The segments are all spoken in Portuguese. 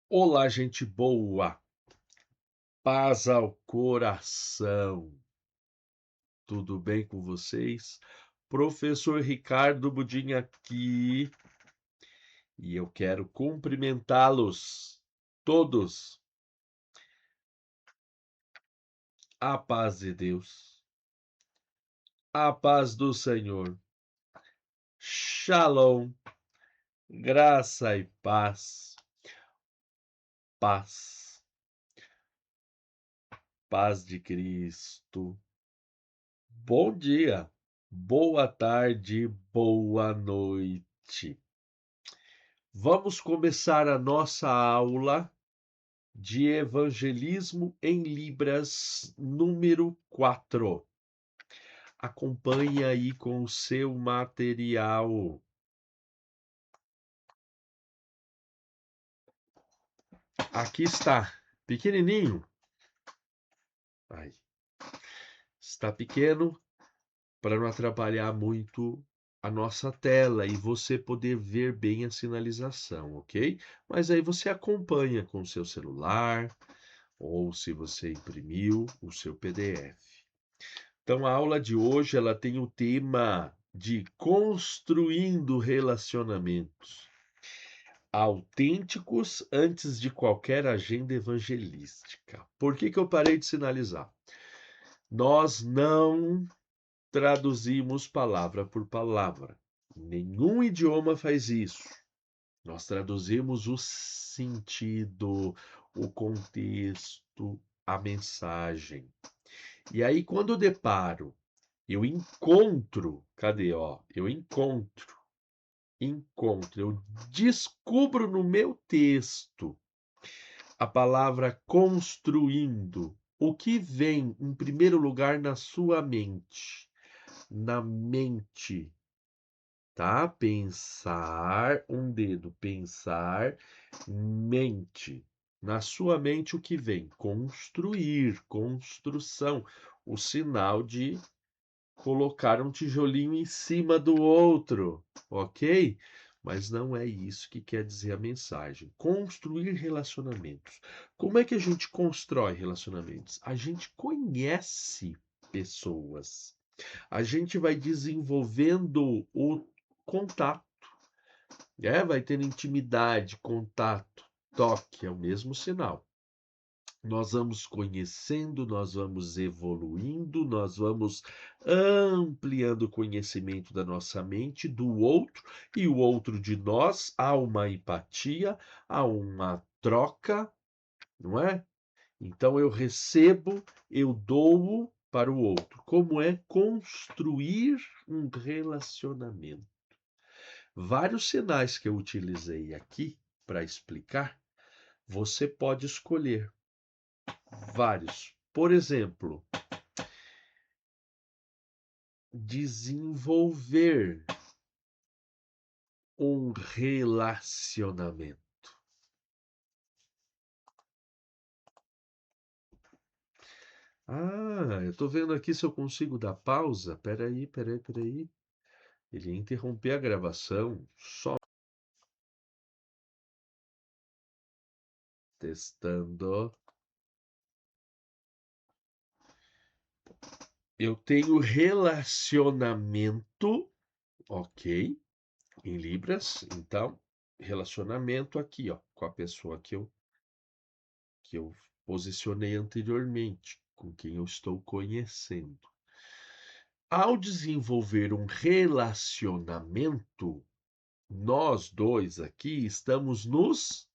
Olá, gente boa, paz ao coração. Tudo bem com vocês? Professor Ricardo Budin aqui e eu quero cumprimentá-los todos. A paz de Deus, a paz do Senhor. Shalom, graça e paz. Paz, paz de Cristo. Bom dia, boa tarde, boa noite. Vamos começar a nossa aula de Evangelismo em Libras, número 4. Acompanhe aí com o seu material. Aqui está, pequenininho. Aí. Está pequeno para não atrapalhar muito a nossa tela e você poder ver bem a sinalização, ok? Mas aí você acompanha com o seu celular ou se você imprimiu o seu PDF. Então, a aula de hoje ela tem o tema de construindo relacionamentos autênticos antes de qualquer agenda evangelística. Por que eu parei de sinalizar? Nós não traduzimos palavra por palavra. Nenhum idioma faz isso. Nós traduzimos o sentido, o contexto, a mensagem. E aí, quando eu deparo, eu encontro, cadê, ó? Eu encontro, eu descubro no meu texto a palavra construindo. O que vem em primeiro lugar na sua mente? Na mente, tá? Pensar, um dedo, pensar, mente. Na sua mente o que vem? Construir, construção, o sinal de colocar um tijolinho em cima do outro, ok? Mas não é isso que quer dizer a mensagem. Construir relacionamentos. Como é que a gente constrói relacionamentos? A gente conhece pessoas. A gente vai desenvolvendo o contato, vai tendo intimidade, contato, toque, é o mesmo sinal. Nós vamos conhecendo, nós vamos evoluindo, nós vamos ampliando o conhecimento da nossa mente, do outro e o outro de nós. Há uma empatia, há uma troca, não é? Então eu recebo, eu dou para o outro. Como é construir um relacionamento? Vários sinais que eu utilizei aqui para explicar, você pode escolher. Vários. Por exemplo, desenvolver um relacionamento. Ah, eu tô vendo aqui se eu consigo dar pausa. Peraí. Ele ia interromper a gravação. Só testando. Eu tenho relacionamento, ok, em Libras. Então, relacionamento aqui, ó, com a pessoa que eu posicionei anteriormente, com quem eu estou conhecendo. Ao desenvolver um relacionamento, nós dois aqui estamos nos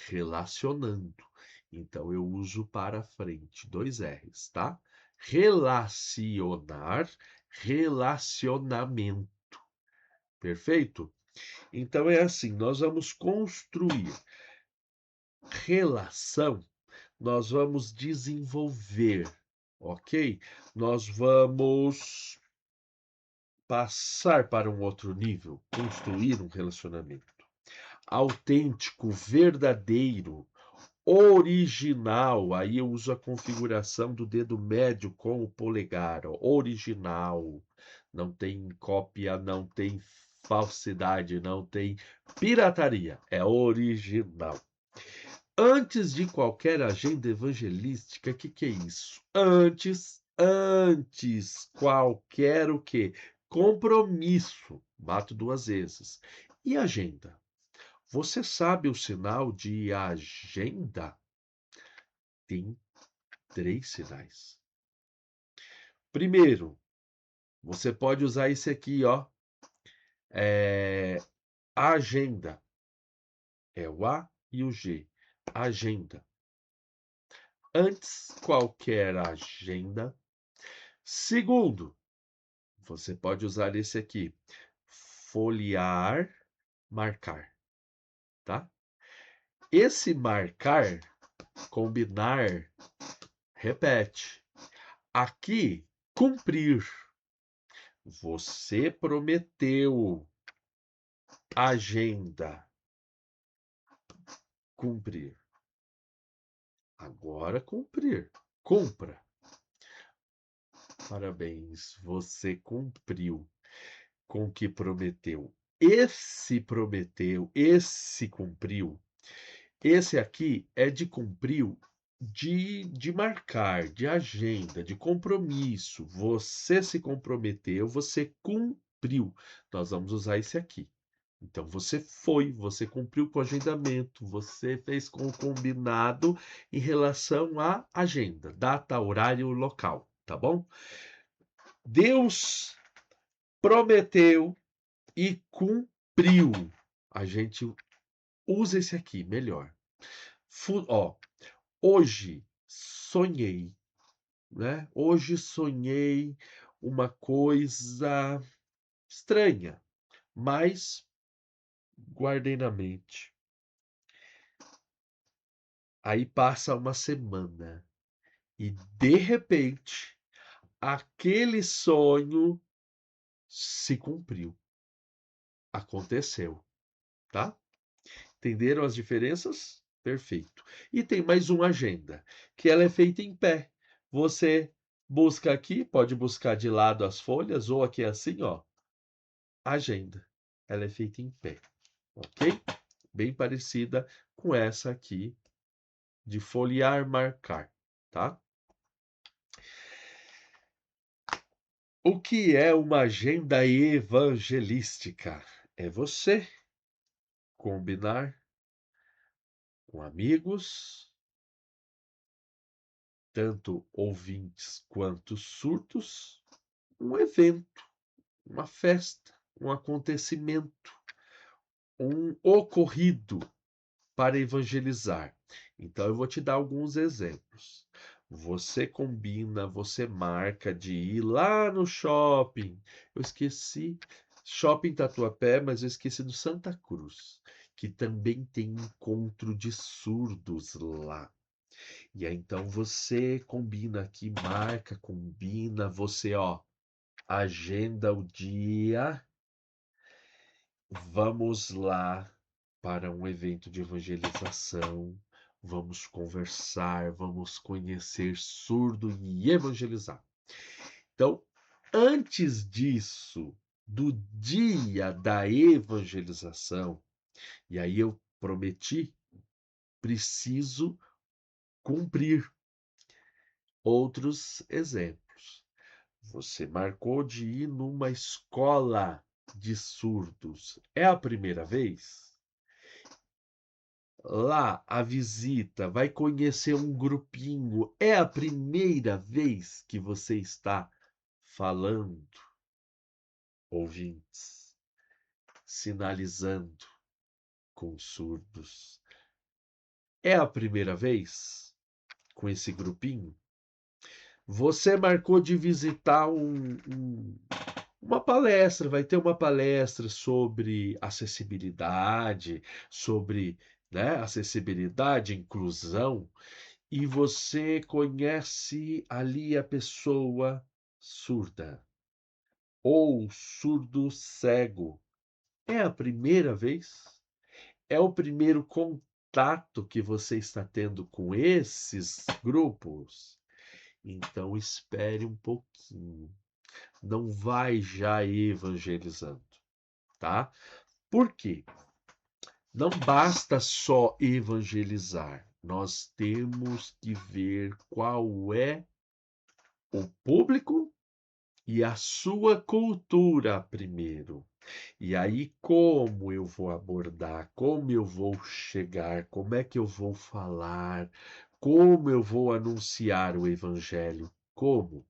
relacionando. Então eu uso para frente, 2 R's, tá? Relacionar, relacionamento. Perfeito? Então é assim, nós vamos construir relação, nós vamos desenvolver, ok? Nós vamos passar para um outro nível, construir um relacionamento autêntico, verdadeiro, original. Aí eu uso a configuração do dedo médio com o polegar, ó, original. Não tem cópia, não tem falsidade, não tem pirataria, é original. Antes de qualquer agenda evangelística, o que é isso? Antes qualquer o quê? Compromisso. Bato 2 vezes. E agenda? Você sabe o sinal de agenda? Tem 3 sinais. Primeiro, você pode usar esse aqui, ó. Agenda. É o A e o G. Agenda. Antes qualquer agenda. Segundo, você pode usar esse aqui. Folhear, marcar, tá? Esse marcar, combinar, repete. Aqui, cumprir. Você prometeu. Agenda. Cumprir. Agora cumprir. Cumpra. Parabéns, você cumpriu com o que prometeu. Esse prometeu, esse cumpriu. Esse aqui é de cumpriu, de marcar, de agenda, de compromisso. Você se comprometeu, você cumpriu. Nós vamos usar esse aqui. Então, você foi, você cumpriu com o agendamento, você fez com o combinado em relação à agenda, data, horário, local, tá bom? Deus prometeu e cumpriu. A gente usa esse aqui melhor. Hoje sonhei, né? Hoje sonhei uma coisa estranha, mas guardei na mente. Aí passa uma semana e de repente aquele sonho se cumpriu. Aconteceu, tá? Entenderam as diferenças? Perfeito. E tem mais uma agenda, que ela é feita em pé. Você busca aqui, pode buscar de lado as folhas, ou aqui assim, ó. Agenda. Ela é feita em pé, ok? Bem parecida com essa aqui, de folhear, marcar, tá? O que é uma agenda evangelística? É você combinar com amigos, tanto ouvintes quanto surdos, um evento, uma festa, um acontecimento, um ocorrido para evangelizar. Então, eu vou te dar alguns exemplos. Você combina, você marca de ir lá no shopping. Eu esqueci. Shopping Tatuapé, mas eu esqueci do Santa Cruz, que também tem encontro de surdos lá. E aí, então, você combina aqui, marca, combina, você, ó, agenda o dia. Vamos lá para um evento de evangelização. Vamos conversar, vamos conhecer surdo e evangelizar. Então, antes disso, do dia da evangelização, e aí eu prometi, preciso cumprir. Outros exemplos. Você marcou de ir numa escola de surdos. É a primeira vez? Lá, a visita, vai conhecer um grupinho. É a primeira vez que você está falando, ouvintes, sinalizando com surdos. É a primeira vez com esse grupinho? Você marcou de visitar uma palestra, vai ter uma palestra sobre acessibilidade, sobre, né, acessibilidade, inclusão, e você conhece ali a pessoa surda ou surdo cego. É a primeira vez? É o primeiro contato que você está tendo com esses grupos? Então espere um pouquinho. Não vai já evangelizando, tá? Por quê? Não basta só evangelizar. nós temos que ver qual é o público e a sua cultura primeiro. E aí, como eu vou abordar, como eu vou chegar, como é que eu vou falar, como eu vou anunciar o evangelho? Como?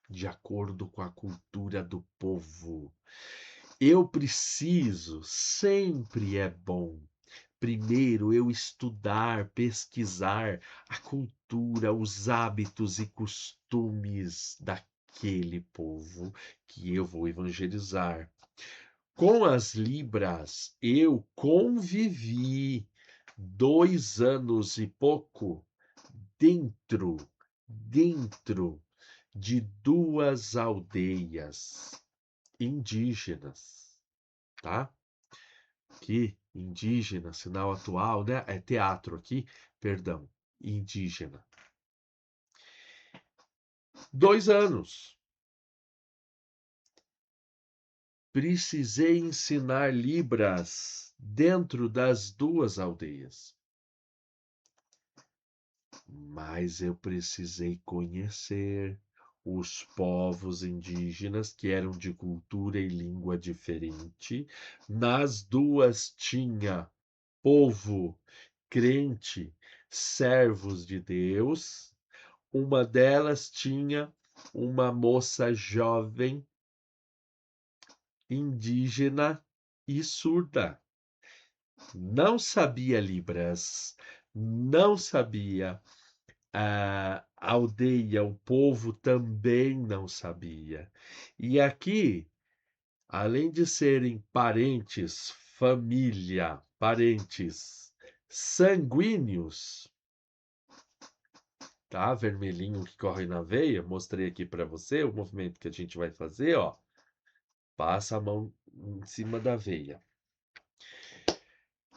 De acordo com a cultura do povo. Eu preciso, sempre é bom, primeiro eu estudar, pesquisar a cultura, os hábitos e costumes daquele povo que eu vou evangelizar. Com as Libras, eu convivi 2 anos e pouco dentro, dentro de 2 aldeias indígenas, tá? Aqui, indígena, sinal atual, né? É teatro aqui, perdão, indígena. 2 anos. Precisei ensinar Libras dentro das 2 aldeias. Mas eu precisei conhecer os povos indígenas que eram de cultura e língua diferente. Nas 2 tinha povo crente, servos de Deus. Uma delas tinha uma moça jovem, indígena e surda. Não sabia Libras, não sabia. A aldeia, o povo também não sabia. E aqui, além de serem parentes, família, parentes sanguíneos, tá? Vermelhinho que corre na veia, mostrei aqui para você o movimento que a gente vai fazer, ó. Passa a mão em cima da veia.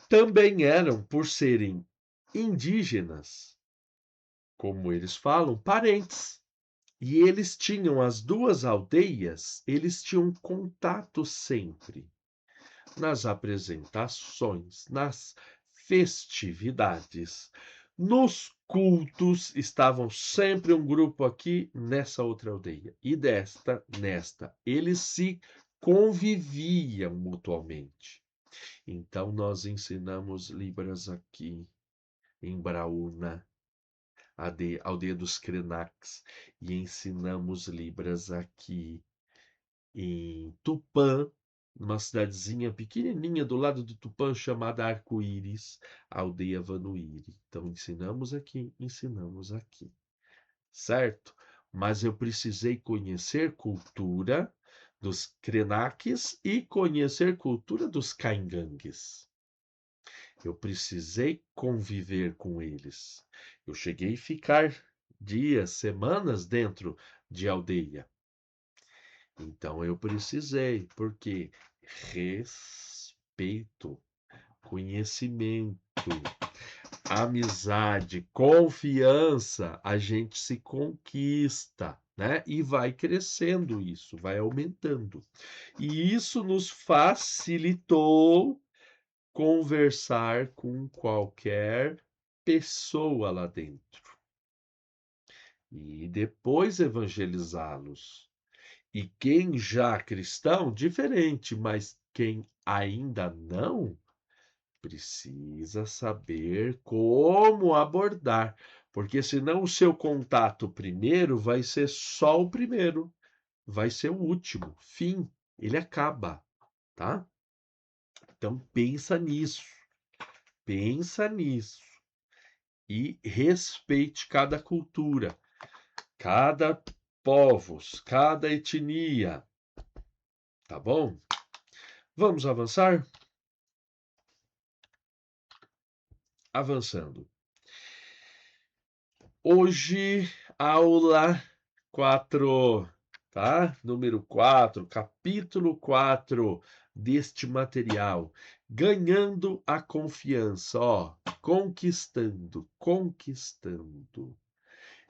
Também eram, por serem indígenas, como eles falam, parentes. E eles tinham, as 2 aldeias, eles tinham contato sempre. Nas apresentações, nas festividades, nos cultos, estavam sempre um grupo aqui nessa outra aldeia e nesta. Eles se conviviam mutuamente. Então nós ensinamos Libras aqui em Braúna, a aldeia dos Krenax, e ensinamos Libras aqui em Tupã, numa cidadezinha pequenininha do lado de Tupã chamada Arco-Íris, a aldeia Vanuíri. Então ensinamos aqui, certo? Mas eu precisei conhecer cultura dos Krenaques e conhecer cultura dos Caingangues. Eu precisei conviver com eles. Eu cheguei a ficar dias, semanas dentro de aldeia. Então eu precisei, porque respeito, conhecimento, amizade, confiança, a gente se conquista, né? E vai crescendo isso, vai aumentando. E isso nos facilitou conversar com qualquer pessoa lá dentro e depois evangelizá-los. E quem já cristão, diferente, mas quem ainda não, precisa saber como abordar, porque senão o seu contato primeiro vai ser só o primeiro, vai ser o último, fim, ele acaba, tá? Então pensa nisso e respeite cada cultura, cada povos, cada etnia, tá bom? Vamos avançar? Avançando. Hoje, aula 4, tá? Número 4, capítulo 4 deste material. Ganhando a confiança, ó, conquistando,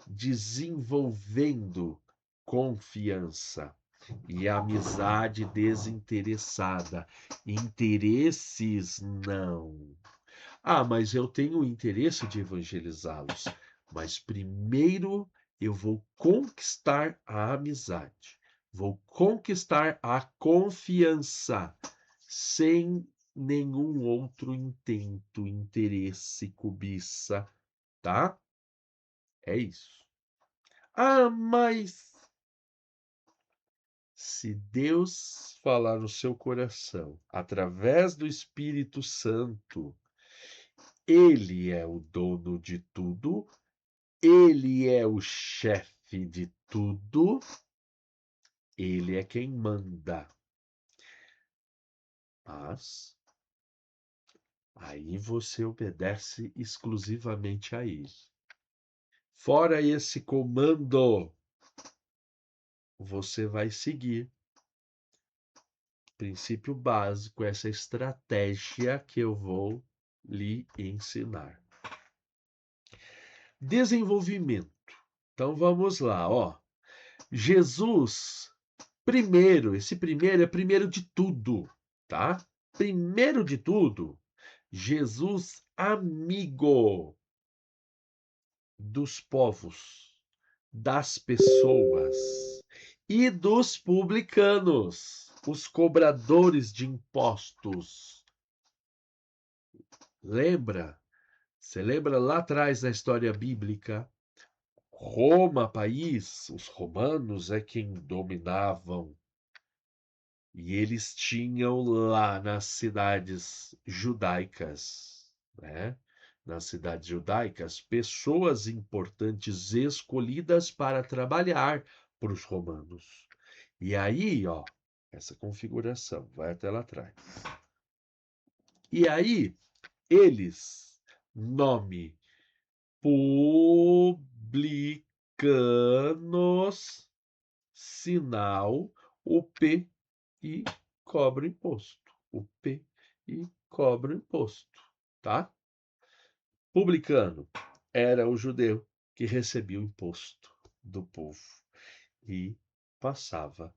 desenvolvendo confiança e amizade desinteressada. Interesses não. Ah, mas eu tenho o interesse de evangelizá-los. Mas primeiro eu vou conquistar a amizade, vou conquistar a confiança, sem nenhum outro intento, interesse, cobiça, tá? É isso. Ah, mas se Deus falar no seu coração, através do Espírito Santo, Ele é o dono de tudo, Ele é o chefe de tudo, Ele é quem manda. Mas aí você obedece exclusivamente a Ele. Fora esse comando, você vai seguir princípio básico, essa estratégia que eu vou lhe ensinar. Desenvolvimento. Então vamos lá, ó. Jesus, primeiro, esse primeiro é primeiro de tudo, tá? Primeiro de tudo, Jesus amigo dos povos, das pessoas e dos publicanos, os cobradores de impostos. Lembra? Você lembra lá atrás na história bíblica? Roma, país, os romanos é quem dominavam. E eles tinham lá nas cidades judaicas, né? Nas cidades judaicas, pessoas importantes escolhidas para trabalhar para os romanos. E aí, ó, essa configuração, vai até lá atrás. E aí, eles, nome publicanos, sinal, o P e cobra o imposto. O P e cobra o imposto, tá? Publicano era o judeu que recebia o imposto do povo e passava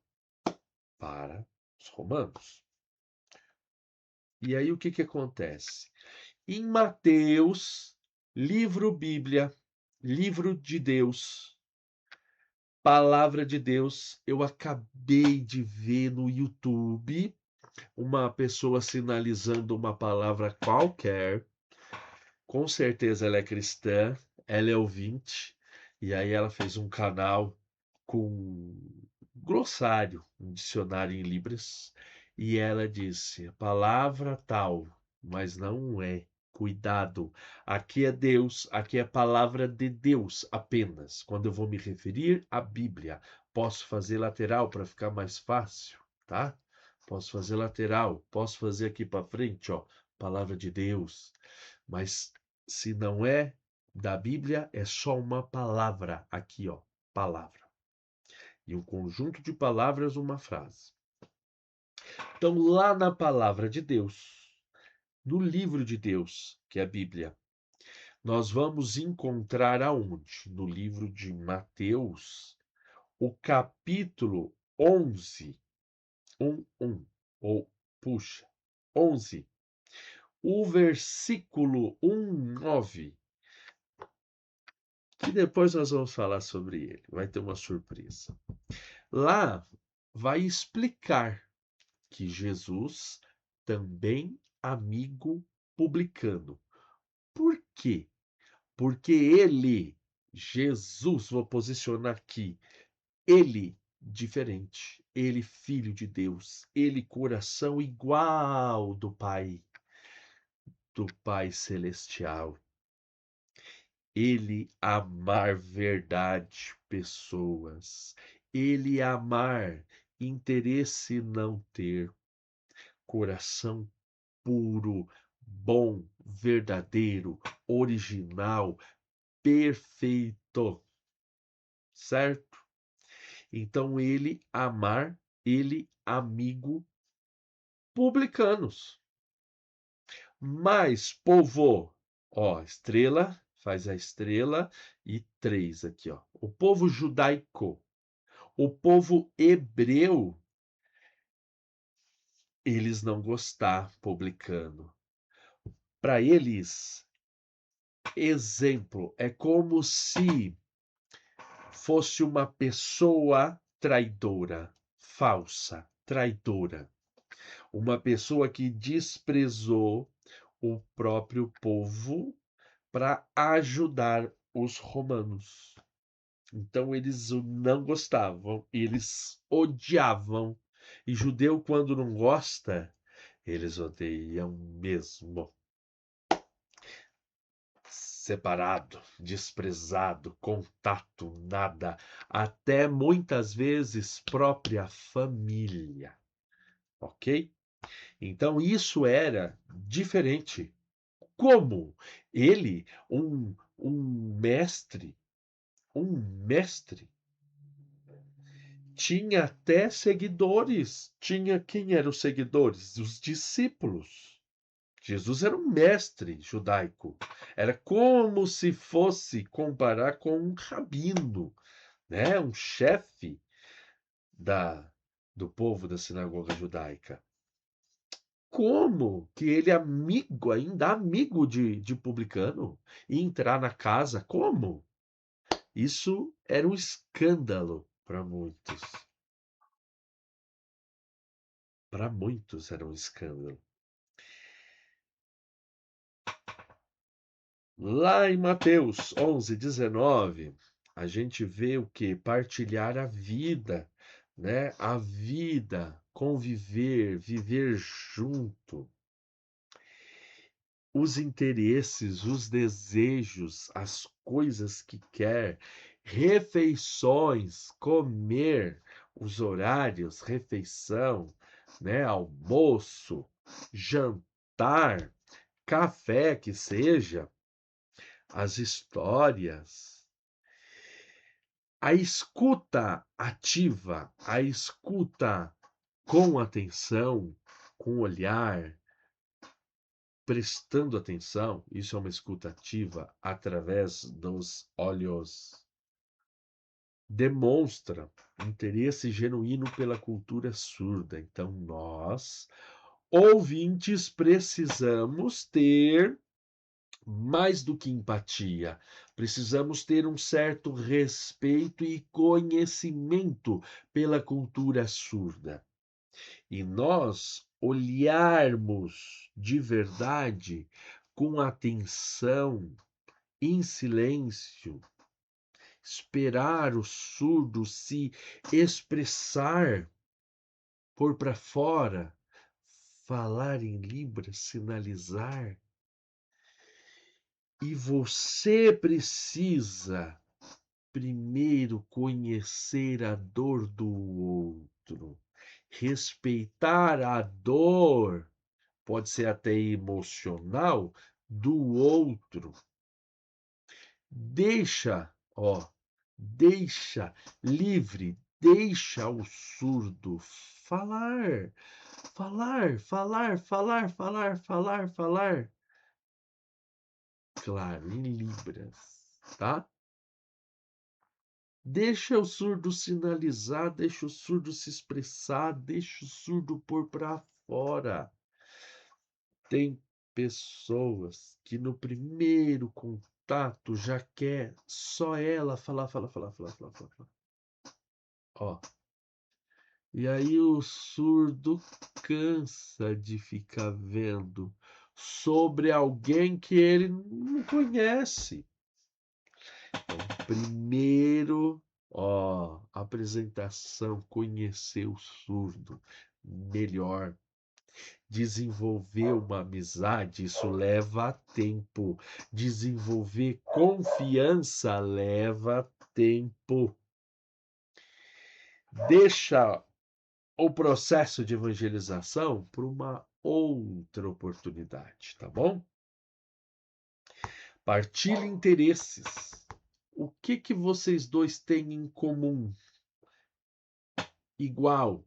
para os romanos. E aí o que que acontece? Em Mateus, livro Bíblia, livro de Deus, palavra de Deus, eu acabei de ver no YouTube uma pessoa sinalizando uma palavra qualquer. Com certeza ela é cristã, ela é ouvinte, e aí ela fez um canal com glossário, um dicionário em Libras, e ela disse: a palavra tal, mas não é. Cuidado, aqui é Deus, aqui é a palavra de Deus apenas. Quando eu vou me referir à Bíblia, posso fazer lateral para ficar mais fácil, tá? Posso fazer lateral, posso fazer aqui para frente, ó, palavra de Deus. Mas se não é da Bíblia, é só uma palavra aqui, ó, palavra. E um conjunto de palavras, uma frase. Então, lá na palavra de Deus, no livro de Deus, que é a Bíblia, nós vamos encontrar aonde? No livro de Mateus, o capítulo 11, 1, ou puxa, 11, o versículo 9. E depois nós vamos falar sobre ele. Vai ter uma surpresa. Lá vai explicar que Jesus também amigo publicano. Por quê? Porque ele, Jesus, vou posicionar aqui, ele diferente, ele filho de Deus, ele coração igual do Pai celestial. Ele amar verdade, pessoas. Ele amar, interesse não ter. Coração puro, bom, verdadeiro, original, perfeito. Certo? Então ele amar, ele amigo publicanos. Mas povo, ó, estrela, faz a estrela e 3 aqui, ó. O povo judaico, o povo hebreu, eles não gostar publicano. Para eles, exemplo, é como se fosse uma pessoa traidora, falsa, traidora. Uma pessoa que desprezou o próprio povo para ajudar os romanos. Então eles não gostavam, eles odiavam. E judeu, quando não gosta, eles odeiam mesmo. Separado, desprezado, contato, nada, até muitas vezes própria família, ok? Então isso era diferente. Como ele, um mestre, tinha até seguidores. Tinha quem eram os seguidores? Os discípulos. Jesus era um mestre judaico. Era como se fosse comparar com um rabino, né? Um chefe da, do povo da sinagoga judaica. Como que ele amigo, ainda amigo de publicano, e entrar na casa? Como? Isso era um escândalo para muitos. Para muitos era um escândalo. Lá em Mateus 11:19, a gente vê o que? Partilhar a vida, né? A vida, conviver, viver junto. Os interesses, os desejos, as coisas que quer, refeições, comer, os horários, refeição, né? Almoço, jantar, café que seja, as histórias, a escuta ativa, a escuta com atenção, com olhar, prestando atenção, isso é uma escuta ativa através dos olhos, demonstra interesse genuíno pela cultura surda. Então, nós, ouvintes, precisamos ter mais do que empatia, precisamos ter um certo respeito e conhecimento pela cultura surda. E nós olharmos de verdade, com atenção, em silêncio, esperar o surdo se expressar, pôr para fora, falar em Libras, sinalizar. E você precisa primeiro conhecer a dor do outro, respeitar a dor, pode ser até emocional, do outro. Deixa livre, deixa o surdo falar, falar. Claro, em Libras, tá? Deixa o surdo sinalizar, deixa o surdo se expressar, deixa o surdo pôr para fora. Tem pessoas que no primeiro contato já quer só ela falar. Ó. E aí o surdo cansa de ficar vendo sobre alguém que ele não conhece. Então, primeiro, apresentação, conhecer o surdo melhor, desenvolver uma amizade, isso leva tempo. Desenvolver confiança leva tempo. Deixa o processo de evangelização para uma outra oportunidade, tá bom? Partilhe interesses. O que vocês dois têm em comum? Igual.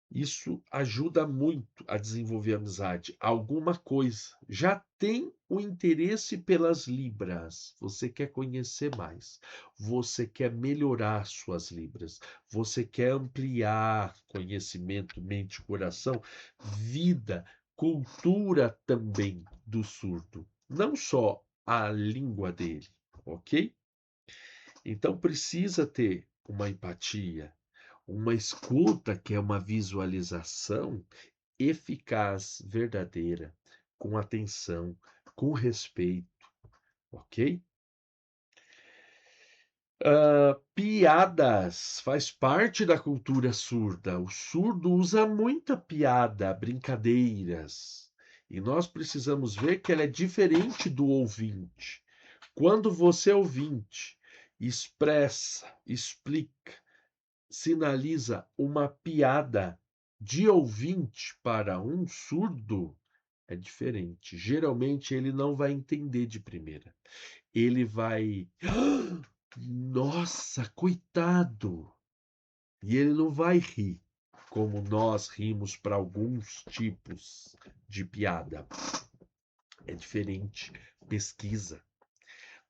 Isso ajuda muito a desenvolver amizade. Alguma coisa. Já tem o interesse pelas Libras. Você quer conhecer mais. Você quer melhorar suas Libras. Você quer ampliar conhecimento, mente, coração, vida. cultura também do surdo, não só a língua dele, ok? Então precisa ter uma empatia, uma escuta, que é uma visualização eficaz, verdadeira, com atenção, com respeito, ok? Piadas faz parte da cultura surda. O surdo usa muita piada, brincadeiras. E nós precisamos ver que ela é diferente do ouvinte. Quando você, ouvinte, expressa, explica, sinaliza uma piada de ouvinte para um surdo, é diferente. Geralmente ele não vai entender de primeira. Ele vai. Nossa, coitado! E ele não vai rir como nós rimos para alguns tipos de piada. É diferente. Pesquisa.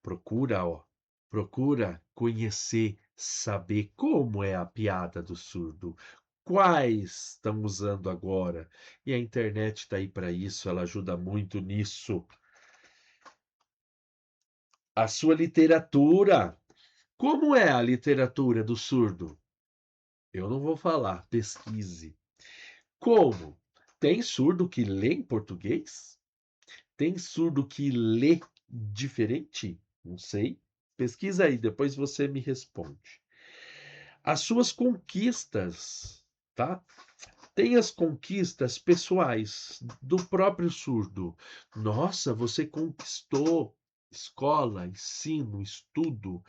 Procura, ó. Procura conhecer, saber como é a piada do surdo. Quais estão usando agora? E a internet está aí para isso, ela ajuda muito nisso. A sua literatura. Como é a literatura do surdo? Eu não vou falar, pesquise. Como? Tem surdo que lê em português? Tem surdo que lê diferente? Não sei. Pesquisa aí, depois você me responde. As suas conquistas, tá? Tem as conquistas pessoais do próprio surdo. Nossa, você conquistou escola, ensino, estudo,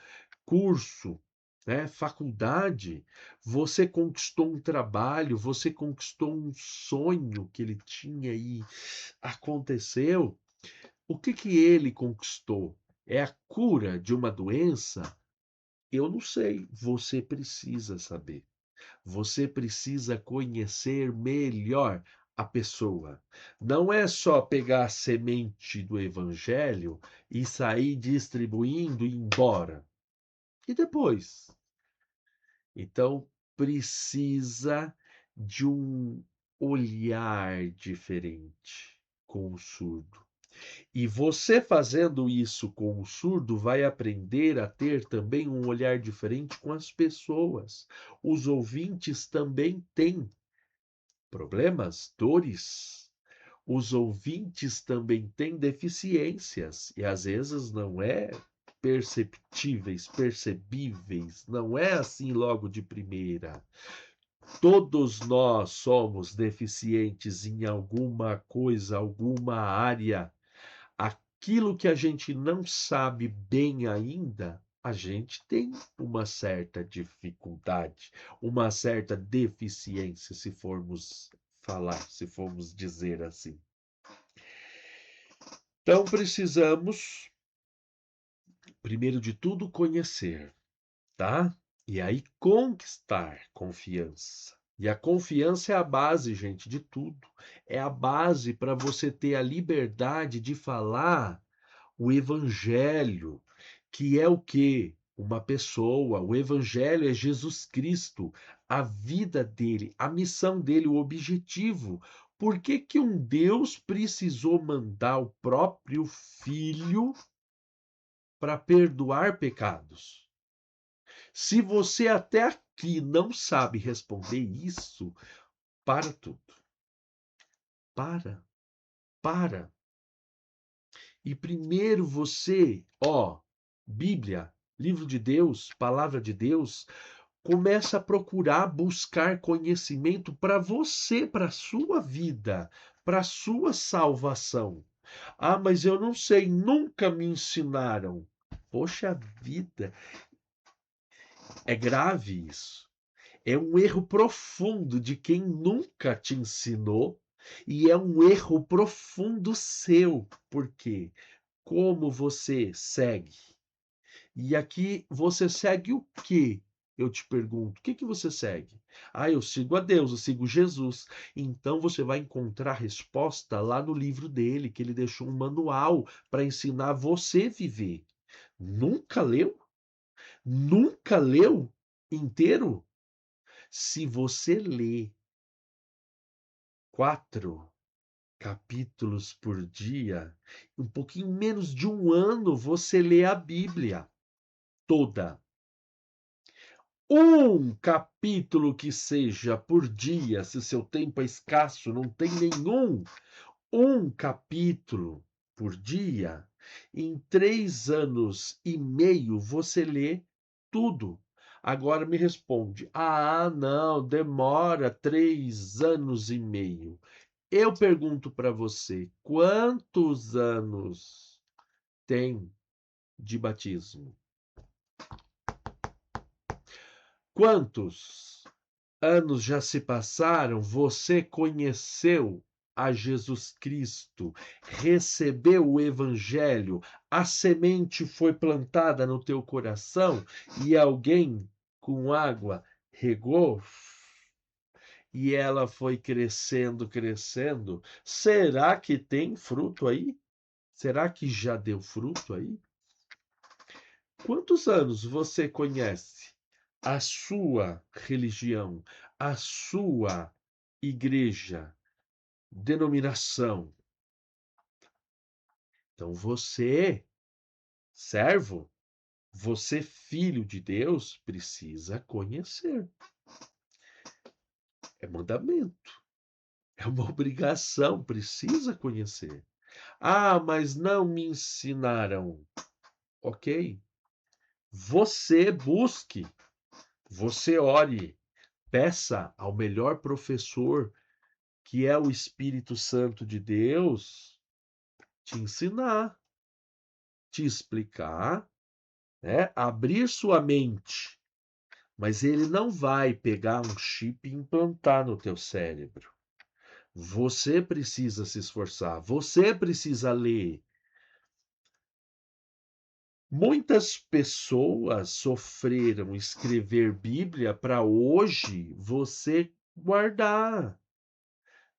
curso, né, faculdade, você conquistou um trabalho, você conquistou um sonho que ele tinha e aconteceu. O que que ele conquistou? É a cura de uma doença? Eu não sei, você precisa saber. Você precisa conhecer melhor a pessoa. Não é só pegar a semente do evangelho e sair distribuindo e ir embora. E depois? Então, precisa de um olhar diferente com o surdo. E você fazendo isso com o surdo vai aprender a ter também um olhar diferente com as pessoas. Os ouvintes também têm problemas, dores. Os ouvintes também têm deficiências e às vezes não é perceptíveis, percebíveis, não é assim logo de primeira. Todos nós somos deficientes em alguma coisa, alguma área. Aquilo que a gente não sabe bem ainda, a gente tem uma certa dificuldade, uma certa deficiência, se formos falar, se formos dizer assim. Então precisamos, primeiro de tudo, conhecer, tá? E aí conquistar confiança. E a confiança é a base, gente, de tudo. É a base para você ter a liberdade de falar o evangelho, que é o quê? Uma pessoa. O evangelho é Jesus Cristo, a vida dele, a missão dele, o objetivo. Por que que um Deus precisou mandar o próprio filho para perdoar pecados? Se você até aqui não sabe responder isso, para tudo. Para, para. E primeiro você, ó, Bíblia, livro de Deus, palavra de Deus, começa a procurar buscar conhecimento para você, para a sua vida, para a sua salvação. Ah, mas eu não sei, nunca me ensinaram. Poxa vida, é grave isso. É um erro profundo de quem nunca te ensinou e é um erro profundo seu. Por quê? Como você segue? E aqui você segue o quê? Eu te pergunto, o que que você segue? Ah, eu sigo a Deus, eu sigo Jesus. Então você vai encontrar a resposta lá no livro dele, que ele deixou um manual para ensinar você a viver. Nunca leu? Nunca leu inteiro? Se você lê 4 capítulos por dia, um pouquinho menos de um ano você lê a Bíblia toda. Um capítulo que seja por dia, se seu tempo é escasso, não tem nenhum, um capítulo por dia, em 3 anos e meio você lê tudo. Agora me responde: ah, não, demora 3 anos e meio. Eu pergunto para você: quantos anos tem de batismo? Quantos anos já se passaram, você conheceu a Jesus Cristo, recebeu o Evangelho, a semente foi plantada no teu coração e alguém com água regou e ela foi crescendo, crescendo. Será que tem fruto aí? Será que já deu fruto aí? Quantos anos você conhece a sua religião, a sua igreja, denominação? Então você, servo, você, filho de Deus, precisa conhecer. É mandamento, é uma obrigação, precisa conhecer. Ah, mas não me ensinaram. Ok. Você busque, você ore, peça ao melhor professor, que é o Espírito Santo de Deus, te ensinar, te explicar, né? Abrir sua mente. Mas ele não vai pegar um chip e implantar no teu cérebro. Você precisa se esforçar, você precisa ler. Muitas pessoas sofreram escrever Bíblia para hoje você guardar.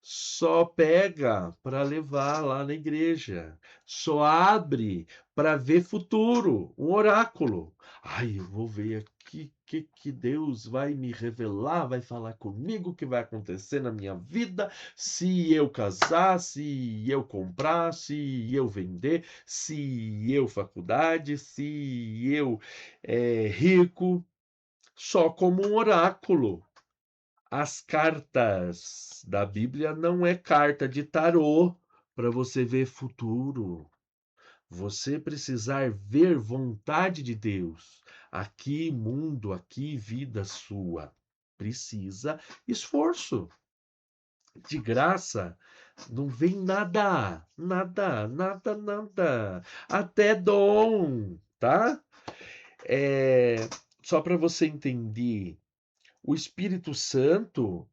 Só pega para levar lá na igreja. Só abre para ver futuro, um oráculo. Ai, eu vou ver aqui o que Deus vai me revelar, vai falar comigo, o que vai acontecer na minha vida, se eu casar, se eu comprar, se eu vender, se eu faculdade, se eu rico, só como um oráculo. As cartas da Bíblia não é carta de tarô para você ver futuro. Você precisar ver vontade de Deus. Aqui, mundo, aqui, vida sua. Precisa esforço. De graça não vem nada, nada, nada, nada. Até dom, tá? Só para você entender, o Espírito Santo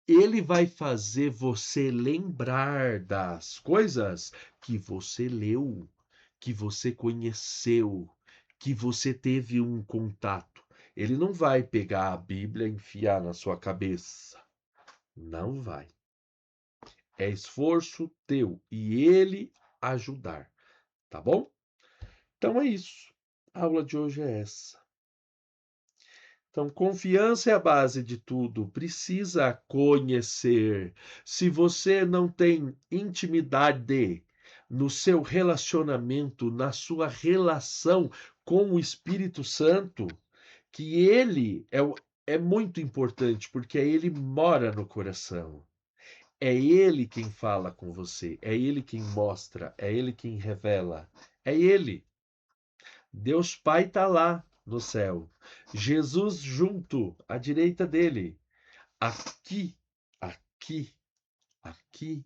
ele vai fazer você lembrar das coisas que você leu, que você conheceu, que você teve um contato. Ele não vai pegar a Bíblia e enfiar na sua cabeça. Não vai. É esforço teu e ele ajudar, tá bom? Então é isso. A aula de hoje é essa. Então, confiança é a base de tudo. Precisa conhecer. Se você não tem intimidade no seu relacionamento, na sua relação com o Espírito Santo, que ele é muito importante, porque ele mora no coração. É ele quem fala com você, é ele quem mostra, é ele quem revela. É ele. Deus Pai está lá no céu. Jesus junto à direita dele. Aqui, aqui, aqui,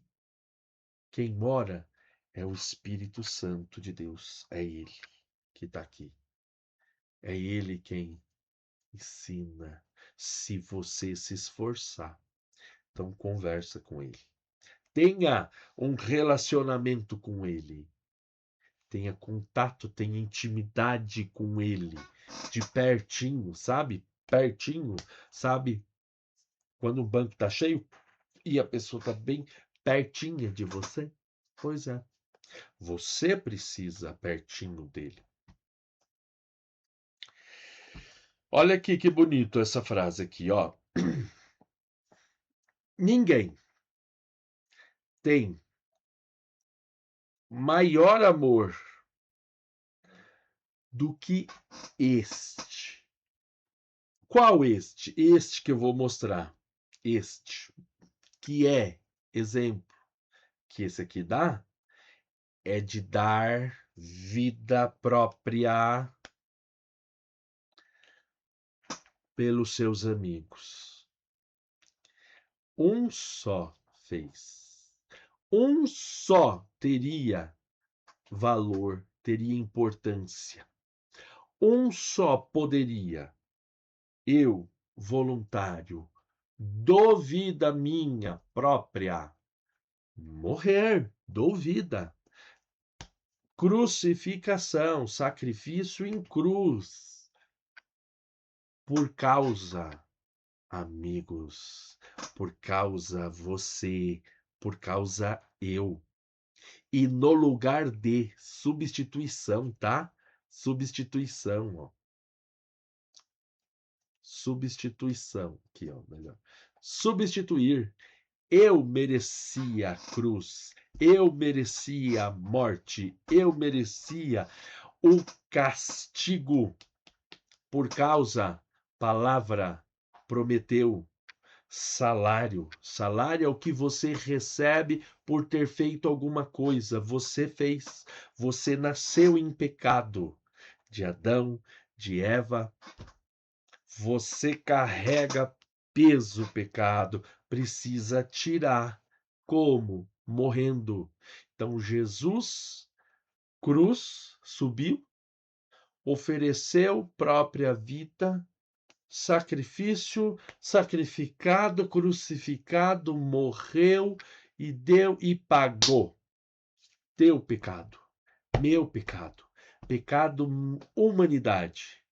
quem mora é o Espírito Santo de Deus. É ele que está aqui. É ele quem ensina. Se você se esforçar, então conversa com ele. Tenha um relacionamento com ele. Tenha contato, tenha intimidade com ele, de pertinho, sabe? Pertinho, sabe? Quando o banco tá cheio e a pessoa tá bem pertinha de você. Pois é, você precisa pertinho dele. Olha aqui que bonito essa frase aqui, ó. Ninguém tem maior amor do que este. Qual este? Este que eu vou mostrar. Este, que é exemplo que esse aqui dá, é de dar vida própria pelos seus amigos. Um só fez. Um só teria valor, teria importância. Um só poderia, eu, voluntário, dou vida minha própria, morrer, dou vida. Crucificação, sacrifício em cruz, por causa, amigos, por causa você, por causa eu. E no lugar de substituição, tá? Substituição, ó. Substituição, aqui, ó, melhor. Substituir. Eu merecia a cruz, eu merecia a morte, eu merecia o castigo por causa, palavra, prometeu, salário. Salário é o que você recebe por ter feito alguma coisa. Você fez, você nasceu em pecado. De Adão, de Eva, você carrega peso pecado, precisa tirar. Como? Morrendo. Então Jesus, cruz, subiu, ofereceu própria vida, sacrifício, sacrificado, crucificado, morreu e deu e pagou. Teu pecado, meu pecado, pecado, humanidade.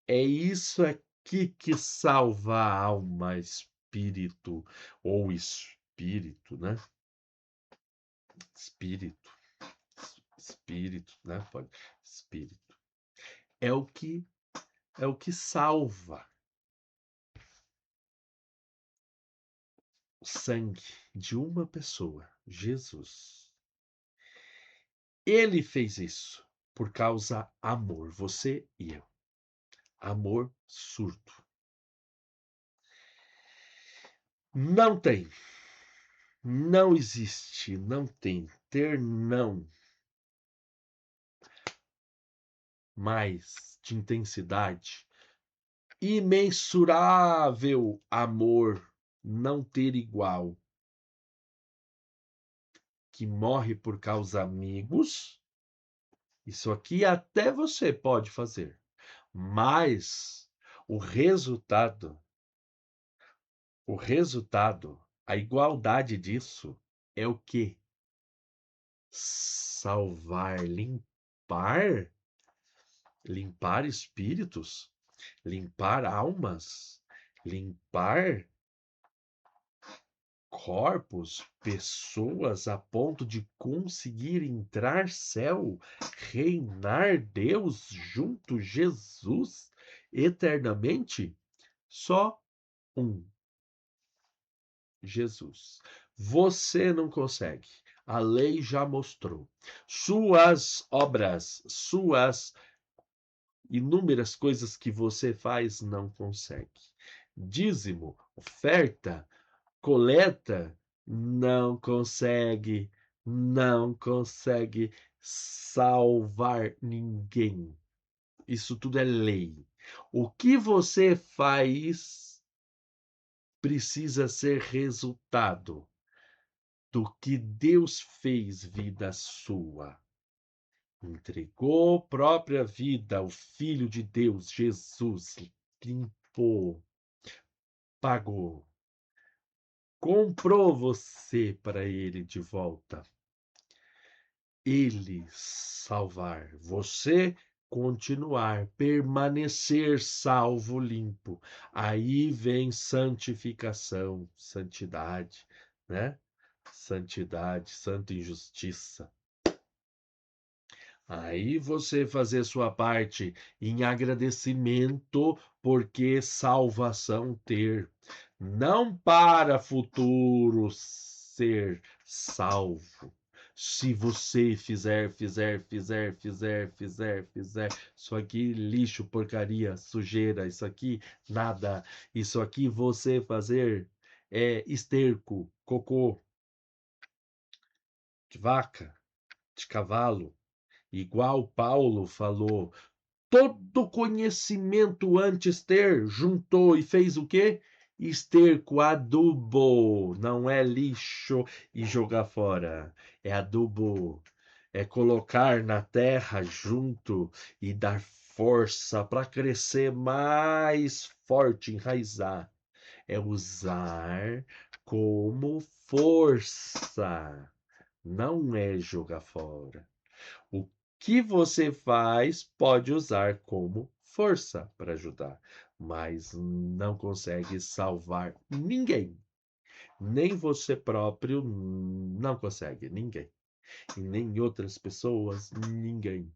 É isso aqui que salva a alma, espírito, ou espírito, né? Espírito, espírito, né? Pode, espírito. É o que salva. O sangue de uma pessoa, Jesus. Ele fez isso por causa amor, você e eu. Amor surdo. Não tem. Não existe, não tem. Ter não. Mais de intensidade. Imensurável amor. Não ter igual. Que morre por causa amigos. Isso aqui até você pode fazer. Mas o resultado, a igualdade disso é o quê? Salvar, limpar espíritos, limpar almas, limpar corpos, pessoas a ponto de conseguir entrar céu, reinar Deus junto Jesus eternamente? Só um. Jesus. Você não consegue. A lei já mostrou. Suas obras, suas inúmeras coisas que você faz, não consegue. Dízimo, oferta, coleta, não consegue salvar ninguém. Isso tudo é lei. O que você faz precisa ser resultado do que Deus fez, vida sua. Entregou própria vida, o Filho de Deus, Jesus, limpou, pagou, comprou você para Ele de volta. Ele salvar, você continuar, permanecer salvo, limpo. Aí vem santificação, santidade, né? Santidade, santa injustiça. Aí você fazer sua parte em agradecimento, porque salvação ter. Não para futuro ser salvo. Se você fizer, isso aqui lixo, porcaria, sujeira, isso aqui nada, isso aqui você fazer é esterco, cocô de vaca, de cavalo, igual Paulo falou, todo conhecimento antes ter, juntou e fez o quê? Esterco, adubo, não é lixo e jogar fora, é adubo, é colocar na terra junto e dar força para crescer mais forte, enraizar, é usar como força, não é jogar fora. O que você faz pode usar como força para ajudar, mas não consegue salvar ninguém. Nem você próprio não consegue, ninguém. E nem outras pessoas, ninguém.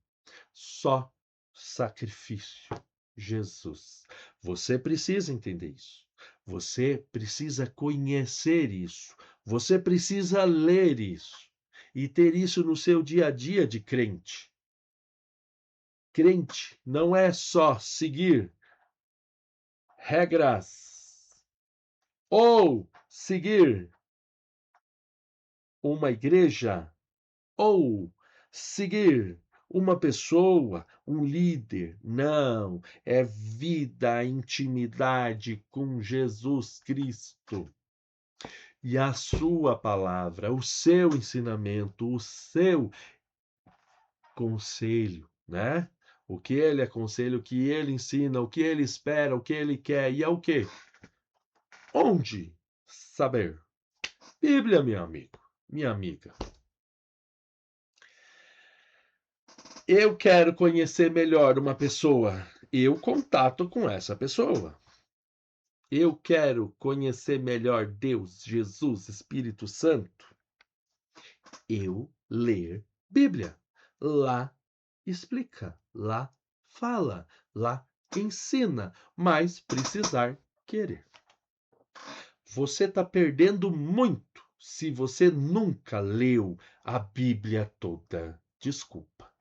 Só sacrifício. Jesus. Você precisa entender isso. Você precisa conhecer isso. Você precisa ler isso. E ter isso no seu dia a dia de crente. Crente não é só seguir regras ou seguir uma igreja ou seguir uma pessoa, um líder. Não, é vida, intimidade com Jesus Cristo. E a sua palavra, o seu ensinamento, o seu conselho, né? O que ele aconselha, o que ele ensina, o que ele espera, o que ele quer, e é o quê? Onde saber? Bíblia, meu amigo, minha amiga. Eu quero conhecer melhor uma pessoa. Eu contato com essa pessoa. Eu quero conhecer melhor Deus, Jesus, Espírito Santo. Eu ler Bíblia. Lá explica, lá fala, lá ensina, mas precisar querer. Você está perdendo muito se você nunca leu a Bíblia toda. Desculpa.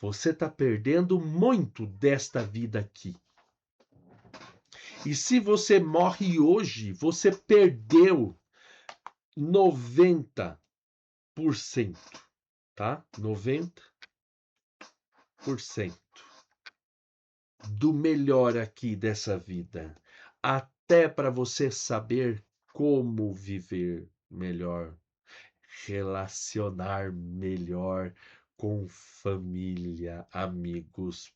Você está perdendo muito desta vida aqui. E se você morre hoje, você perdeu 90%, tá? 90% do melhor aqui dessa vida. Até para você saber como viver melhor, relacionar melhor com família, amigos,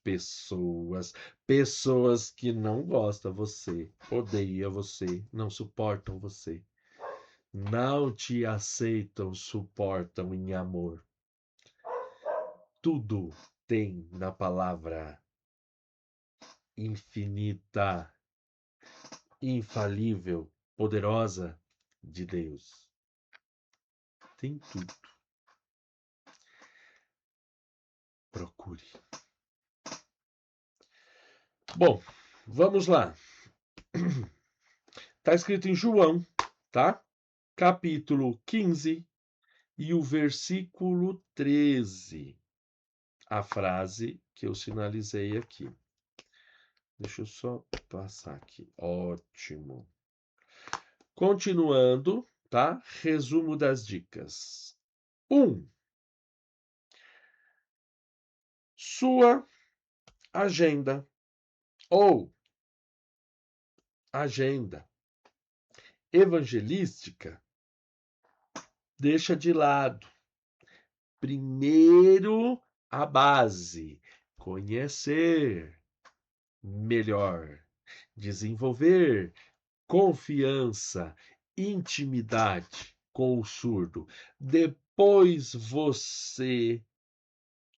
pessoas que não gostam de você, odeiam você, não suportam você, não te aceitam, suportam em amor. Tudo tem na palavra infinita, infalível, poderosa de Deus. Tem tudo. Procure. Bom, vamos lá. Está escrito em João, tá? Capítulo 15 e o versículo 13. A frase que eu sinalizei aqui. Deixa eu só passar aqui. Ótimo. Continuando, tá? Resumo das dicas. 1. Sua agenda ou agenda evangelística deixa de lado. Primeiro, a base, conhecer melhor, desenvolver confiança, intimidade com o surdo. Depois você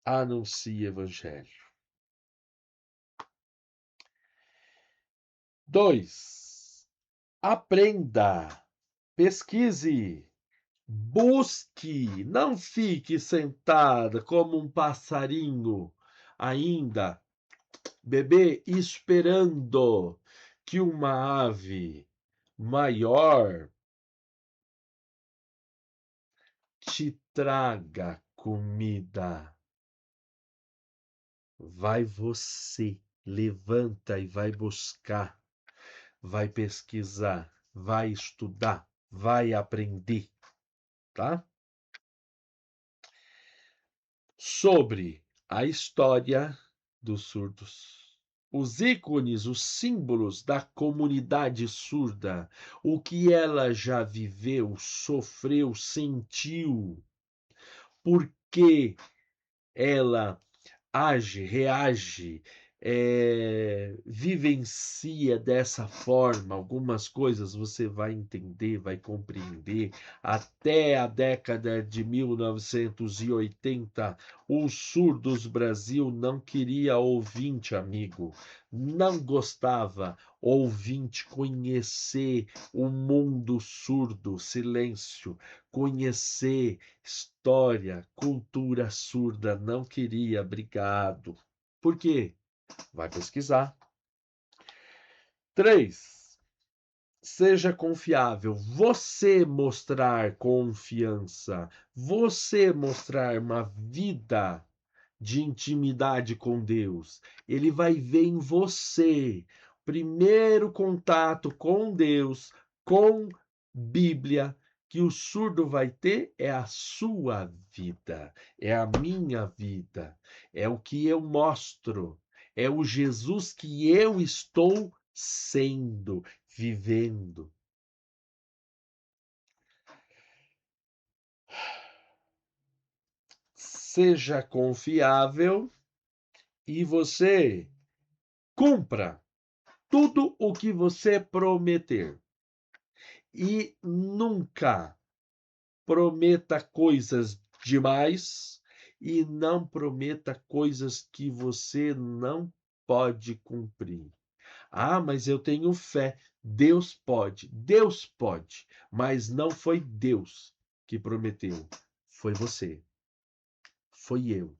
anuncia evangelho. 2. Aprenda, pesquise, busque, não fique sentada como um passarinho ainda, bebê, esperando que uma ave maior te traga comida. Vai você, levanta e vai buscar, vai pesquisar, vai estudar, vai aprender, tá? Sobre a história dos surdos. Os ícones, os símbolos da comunidade surda, o que ela já viveu, sofreu, sentiu, por que ela age, reage, vivencia dessa forma. Algumas coisas você vai entender, vai compreender. Até a década de 1980, os surdos Brasil não queria ouvinte, amigo. Não gostava ouvinte conhecer o mundo surdo, silêncio, conhecer história, cultura surda, não queria, obrigado. Por quê? Vai pesquisar. 3. Seja confiável. Você mostrar confiança. Você mostrar uma vida de intimidade com Deus. Ele vai ver em você. Primeiro contato com Deus, com Bíblia, que o surdo vai ter é a sua vida, é a minha vida, é o que eu mostro, é o Jesus que eu estou sendo, vivendo. Seja confiável e você cumpra tudo o que você prometer. E nunca prometa coisas demais e não prometa coisas que você não pode cumprir. Ah, mas eu tenho fé. Deus pode, mas não foi Deus que prometeu, foi você, foi eu.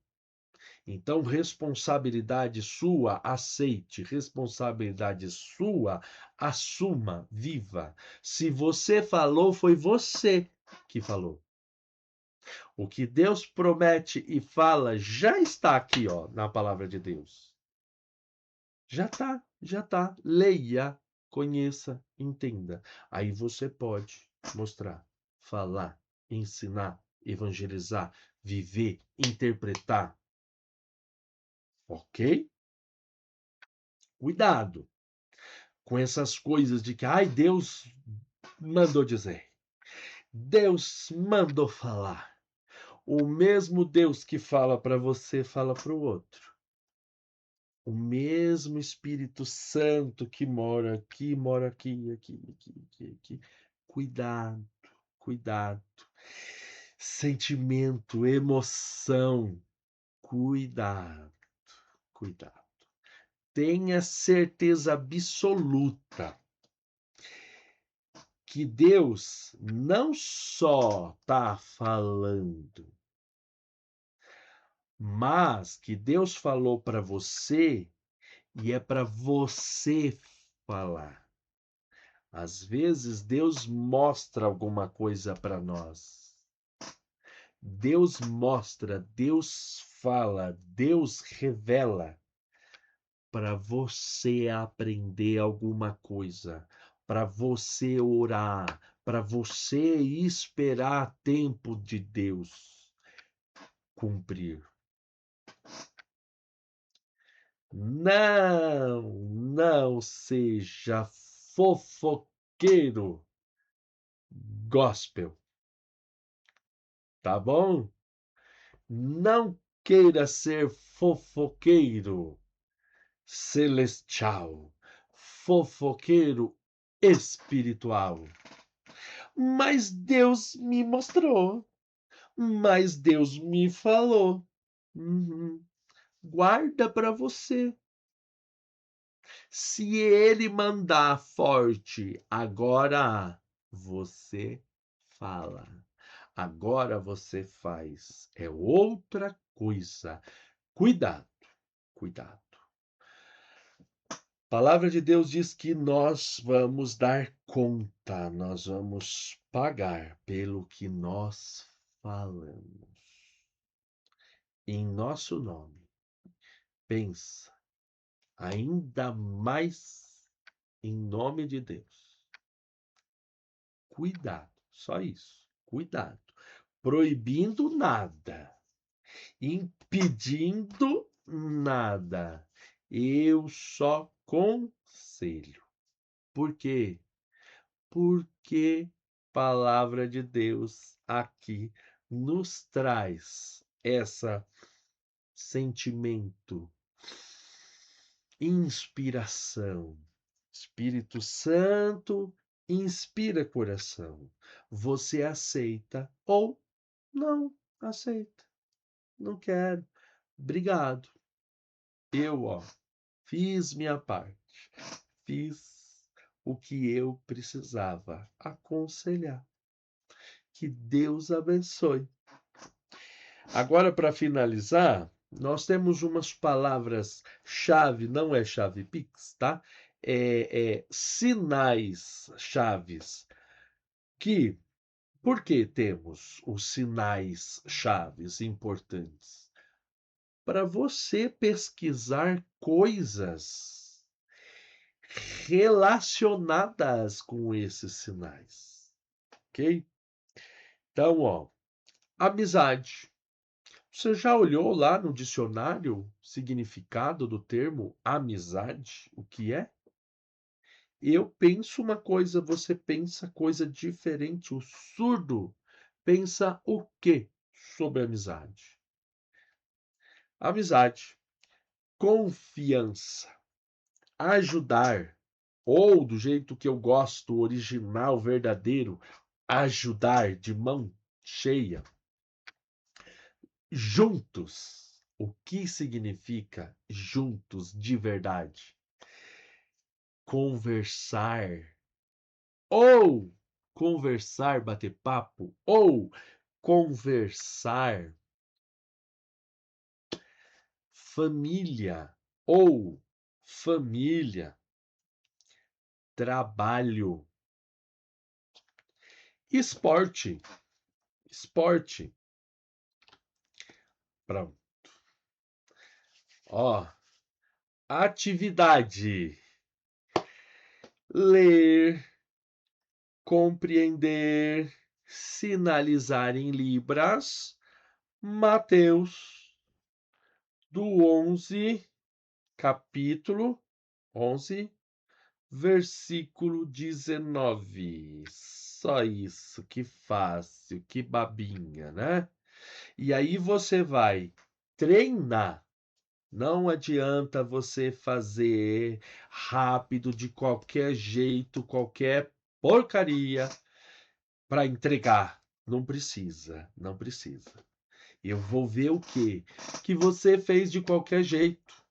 Então, responsabilidade sua, aceite. Responsabilidade sua, assuma, viva. Se você falou, foi você que falou. O que Deus promete e fala já está aqui, ó, na palavra de Deus. Já está, já está. Leia, conheça, entenda. Aí você pode mostrar, falar, ensinar, evangelizar, viver, interpretar. Ok? Cuidado com essas coisas de que, ai, Deus mandou dizer, Deus mandou falar. O mesmo Deus que fala para você, fala para o outro. O mesmo Espírito Santo que mora aqui. Cuidado, cuidado. Sentimento, emoção, cuidado, cuidado. Tenha certeza absoluta que Deus não só está falando, mas que Deus falou para você e é para você falar. Às vezes Deus mostra alguma coisa para nós. Deus mostra, Deus fala, Deus revela para você aprender alguma coisa, para você orar, para você esperar tempo de Deus cumprir. Não seja fofoqueiro gospel, tá bom? Não queira ser fofoqueiro celestial, fofoqueiro espiritual. Mas Deus me mostrou, mas Deus me falou. Uhum. Guarda para você. Se ele mandar forte, agora você fala. Agora você faz. É outra coisa. Cuidado, cuidado. A palavra de Deus diz que nós vamos dar conta, nós vamos pagar pelo que nós falamos em nosso nome, pensa ainda mais em nome de Deus. Cuidado, só isso. Cuidado. Proibindo nada, impedindo nada. Eu só conselho. Por quê? Porque palavra de Deus aqui nos traz essa sentimento, inspiração. Espírito Santo inspira coração. Você aceita ou não aceita. Não quero. Obrigado. Eu fiz minha parte. Fiz o que eu precisava. Aconselhar. Que Deus abençoe. Agora, para finalizar, nós temos umas palavras-chave, não é chave Pix, tá? Sinais chaves. Por que temos os sinais chaves importantes? Para você pesquisar coisas relacionadas com esses sinais, ok? Então, amizade. Você já olhou lá no dicionário significado do termo amizade? O que é? Eu penso uma coisa, você pensa coisa diferente. O surdo pensa o quê sobre amizade? Amizade, confiança, ajudar, ou do jeito que eu gosto, original, verdadeiro, ajudar de mão cheia. Juntos. O que significa juntos de verdade? Conversar. Ou conversar, bater papo. Ou conversar. Família. Ou família. Trabalho. Esporte. Esporte. Pronto. Atividade. Ler, compreender, sinalizar em libras. Mateus, do 11, capítulo 11, versículo 19. Só isso, que fácil, que babinha, né? E aí você vai treinar. Não adianta você fazer rápido, de qualquer jeito, qualquer porcaria para entregar. Não precisa, não precisa. Eu vou ver o quê? Que você fez de qualquer jeito.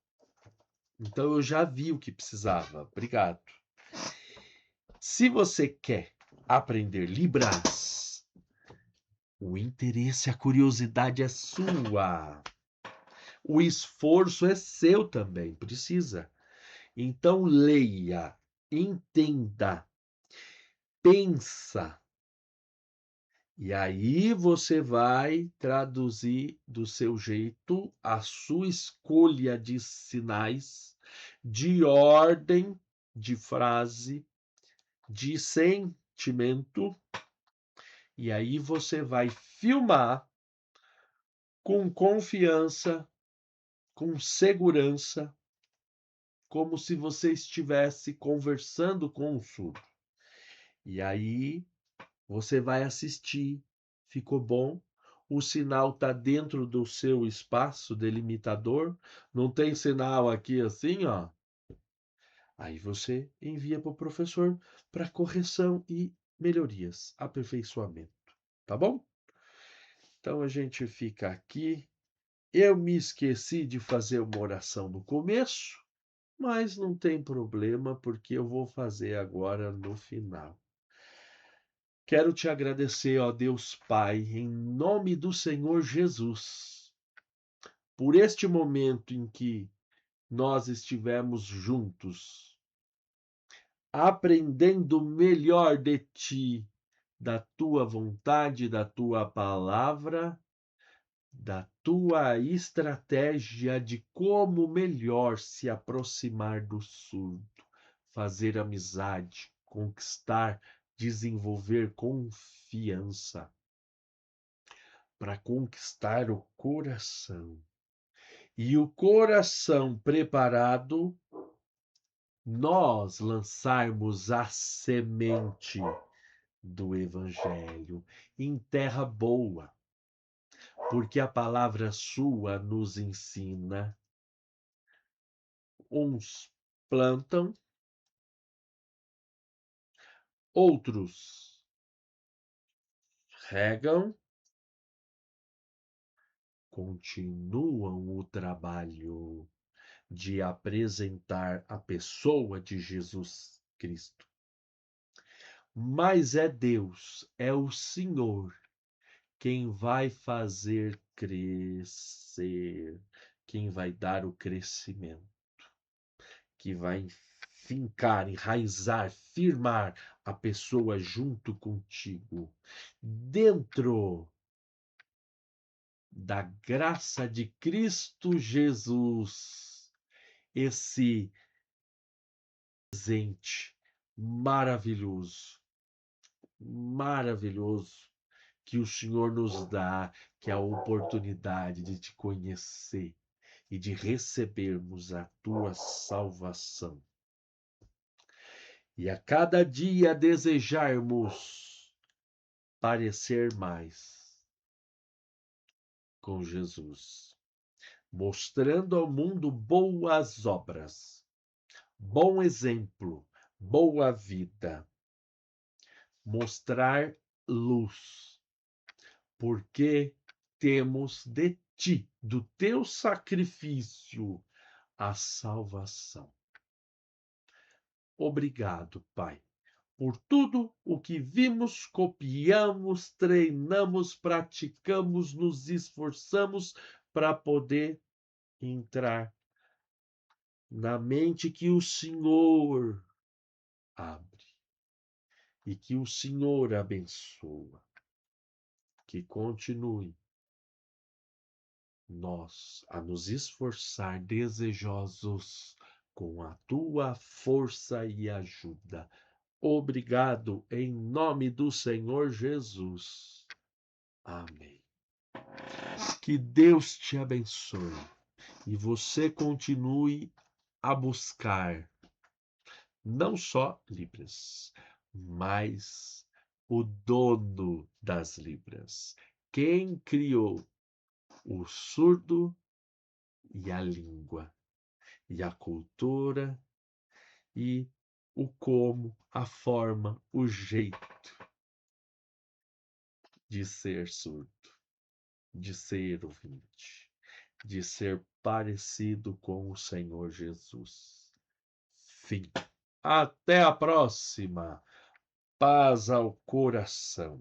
Então eu já vi o que precisava. Obrigado. Se você quer aprender Libras, o interesse, a curiosidade é sua. O esforço é seu também, precisa. Então leia, entenda, pensa. E aí você vai traduzir do seu jeito a sua escolha de sinais, de ordem, de frase, de sentimento. E aí você vai filmar com confiança, com segurança, como se você estivesse conversando com o surdo. E aí você vai assistir. Ficou bom? O sinal está dentro do seu espaço delimitador. Não tem sinal aqui assim, ó. Aí você envia para o professor para correção e melhorias, aperfeiçoamento. Tá bom? Então a gente fica aqui. Eu me esqueci de fazer uma oração no começo, mas não tem problema, porque eu vou fazer agora no final. Quero te agradecer, ó Deus Pai, em nome do Senhor Jesus, por este momento em que nós estivemos juntos, aprendendo melhor de Ti, da tua vontade, da tua palavra, da tua estratégia de como melhor se aproximar do surdo, fazer amizade, conquistar, desenvolver confiança, para conquistar o coração. E o coração preparado, nós lançarmos a semente do Evangelho em terra boa, porque a palavra sua nos ensina. Uns plantam, outros regam, continuam o trabalho de apresentar a pessoa de Jesus Cristo. Mas é Deus, é o Senhor, quem vai fazer crescer, quem vai dar o crescimento, que vai fincar, enraizar, firmar a pessoa junto contigo, dentro da graça de Cristo Jesus, esse presente maravilhoso, maravilhoso que o Senhor nos dá, que é a oportunidade de te conhecer e de recebermos a tua salvação. E a cada dia desejarmos parecer mais com Jesus, mostrando ao mundo boas obras, bom exemplo, boa vida, mostrar luz, porque temos de ti, do teu sacrifício, a salvação. Obrigado, Pai, por tudo o que vimos, copiamos, treinamos, praticamos, nos esforçamos para poder entrar na mente que o Senhor abre e que o Senhor abençoa. Que continue nós a nos esforçar desejosos com a tua força e ajuda. Obrigado em nome do Senhor Jesus. Amém. Que Deus te abençoe e você continue a buscar não só Libras, mas o dono das Libras. Quem criou o surdo e a língua, e a cultura, e o como, a forma, o jeito de ser surdo, de ser ouvinte, de ser parecido com o Senhor Jesus. Fim. Até a próxima. Paz ao coração.